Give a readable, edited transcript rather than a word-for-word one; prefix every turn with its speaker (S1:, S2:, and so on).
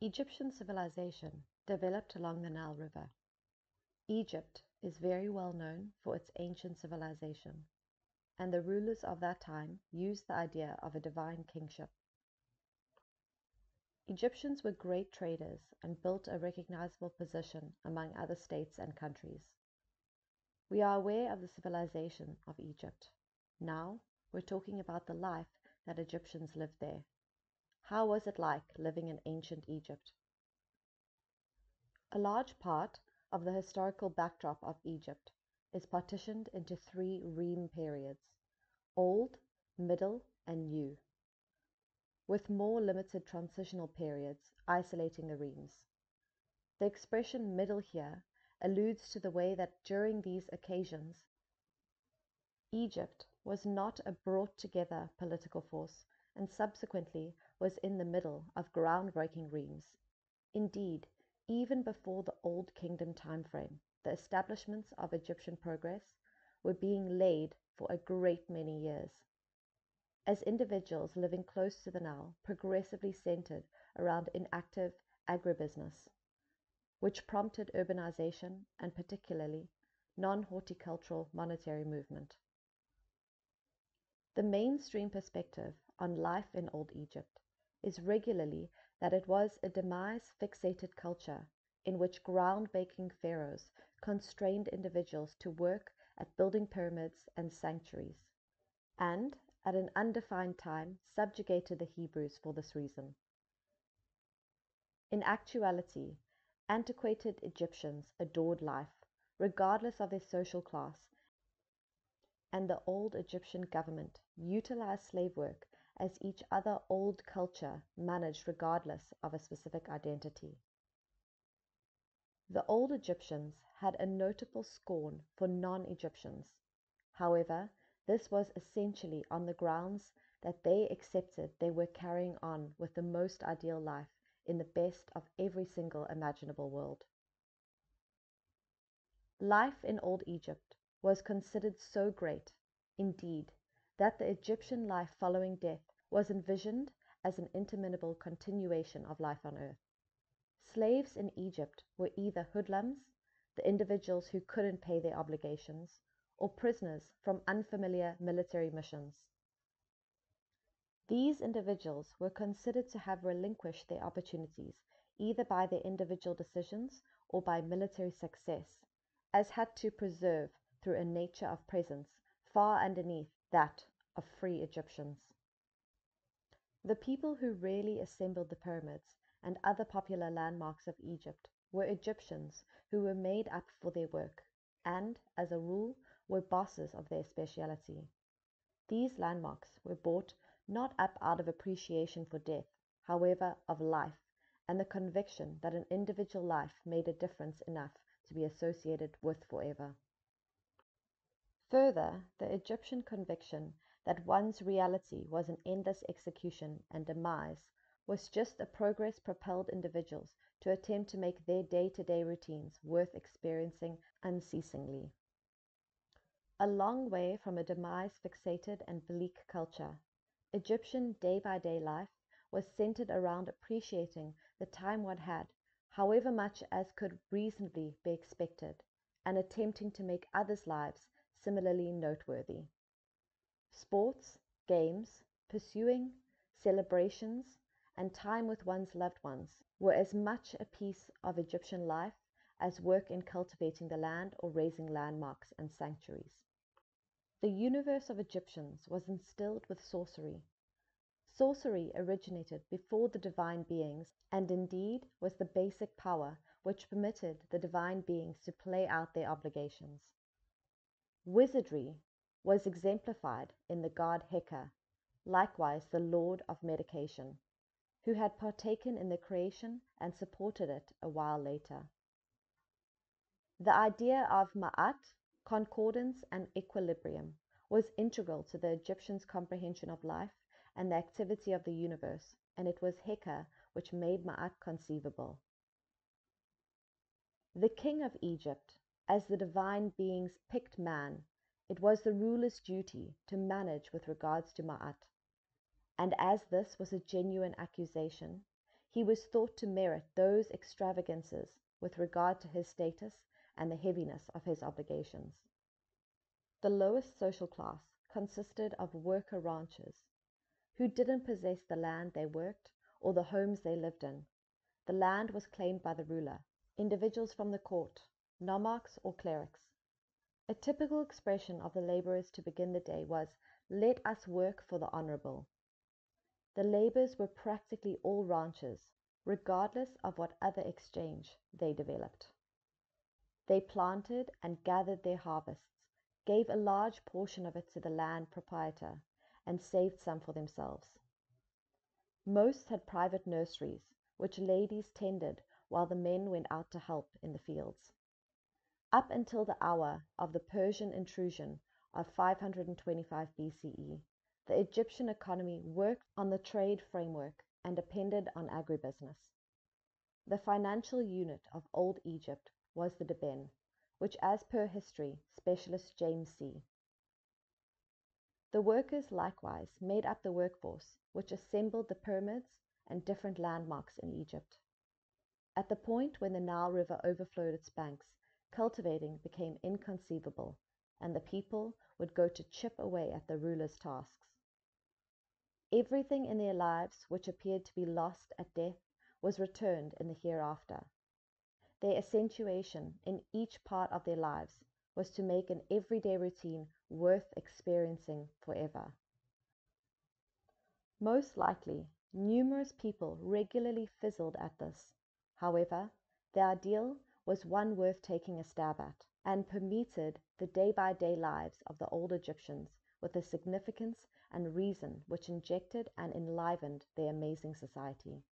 S1: Egyptian civilization developed along the Nile River. Egypt is very well known for its ancient civilization, and the rulers of that time used the idea of a divine kingship. Egyptians were great traders and built a recognizable position among other states and countries. We are aware of the civilization of Egypt. Now we're talking about the life that Egyptians lived there. How was it like living in ancient Egypt? A large part of the historical backdrop of Egypt is partitioned into three reign periods: Old, Middle, and New, with more limited transitional periods isolating the reigns. The expression middle here alludes to the way that during these occasions, Egypt was not a brought together political force and subsequently was in the middle of groundbreaking reigns. Indeed, even before the Old Kingdom timeframe, the establishments of Egyptian progress were being laid for a great many years, as individuals living close to the Nile progressively centered around inactive agribusiness, which prompted urbanization and particularly non-horticultural monetary movement. The mainstream perspective on life in Old Egypt is regularly that it was a demise-fixated culture in which ground-breaking pharaohs constrained individuals to work at building pyramids and sanctuaries, and at an undefined time subjugated the Hebrews for this reason. In actuality, antiquated Egyptians adored life, regardless of their social class, and the old Egyptian government utilized slave work as each other old culture managed regardless of a specific identity. The old Egyptians had a notable scorn for non-Egyptians. However, this was essentially on the grounds that they accepted they were carrying on with the most ideal life in the best of every single imaginable world. Life in Old Egypt was considered so great, indeed, that the Egyptian life following death was envisioned as an interminable continuation of life on earth. Slaves in Egypt were either hoodlums, the individuals who couldn't pay their obligations, or prisoners from unfamiliar military missions. These individuals were considered to have relinquished their opportunities either by their individual decisions or by military success, as had to preserve through a nature of presence far underneath that of free Egyptians. The people who really assembled the pyramids and other popular landmarks of Egypt were Egyptians who were made up for their work and, as a rule, were bosses of their specialty. These landmarks were bought not up out of appreciation for death, however, of life, and the conviction that an individual life made a difference enough to be associated with forever. Further, the Egyptian conviction that one's reality was an endless execution and demise was just a progress-propelled individuals to attempt to make their day-to-day routines worth experiencing unceasingly. A long way from a demise-fixated and bleak culture, Egyptian day-by-day life was centered around appreciating the time one had, however much as could reasonably be expected, and attempting to make others' lives similarly noteworthy. Sports, games, pursuing, celebrations, and time with one's loved ones were as much a piece of Egyptian life as work in cultivating the land or raising landmarks and sanctuaries. The universe of Egyptians was instilled with sorcery. Sorcery originated before the divine beings and indeed was the basic power which permitted the divine beings to play out their obligations. Wizardry was exemplified in the god Heka, likewise the lord of medication, who had partaken in the creation and supported it a while later. The idea of Ma'at, concordance and equilibrium, was integral to the Egyptians' comprehension of life and the activity of the universe, and it was Heka which made Ma'at conceivable. The king of Egypt, as the divine beings picked man, it was the ruler's duty to manage with regards to Ma'at, and as this was a genuine accusation, he was thought to merit those extravagances with regard to his status and the heaviness of his obligations. The lowest social class consisted of worker ranchers, who didn't possess the land they worked or the homes they lived in. The land was claimed by the ruler, individuals from the court, nomarchs or clerics. A typical expression of the laborers to begin the day was, "Let us work for the honorable." The laborers were practically all ranchers, regardless of what other exchange they developed. They planted and gathered their harvests, gave a large portion of it to the land proprietor, and saved some for themselves. Most had private nurseries, which ladies tended while the men went out to help in the fields. Up until the hour of the Persian intrusion of 525 BCE, the Egyptian economy worked on the trade framework and depended on agribusiness. The financial unit of Old Egypt was the deben, which, as per history specialist James C. The workers likewise made up the workforce which assembled the pyramids and different landmarks in Egypt. At the point when the Nile River overflowed its banks, cultivating became inconceivable, and the people would go to chip away at the ruler's tasks. Everything in their lives which appeared to be lost at death was returned in the hereafter. Their accentuation in each part of their lives was to make an everyday routine worth experiencing forever. Most likely, numerous people regularly fizzled at this. However, the ideal was one worth taking a stab at, and permeated the day-by-day lives of the old Egyptians with a significance and reason which injected and enlivened their amazing society.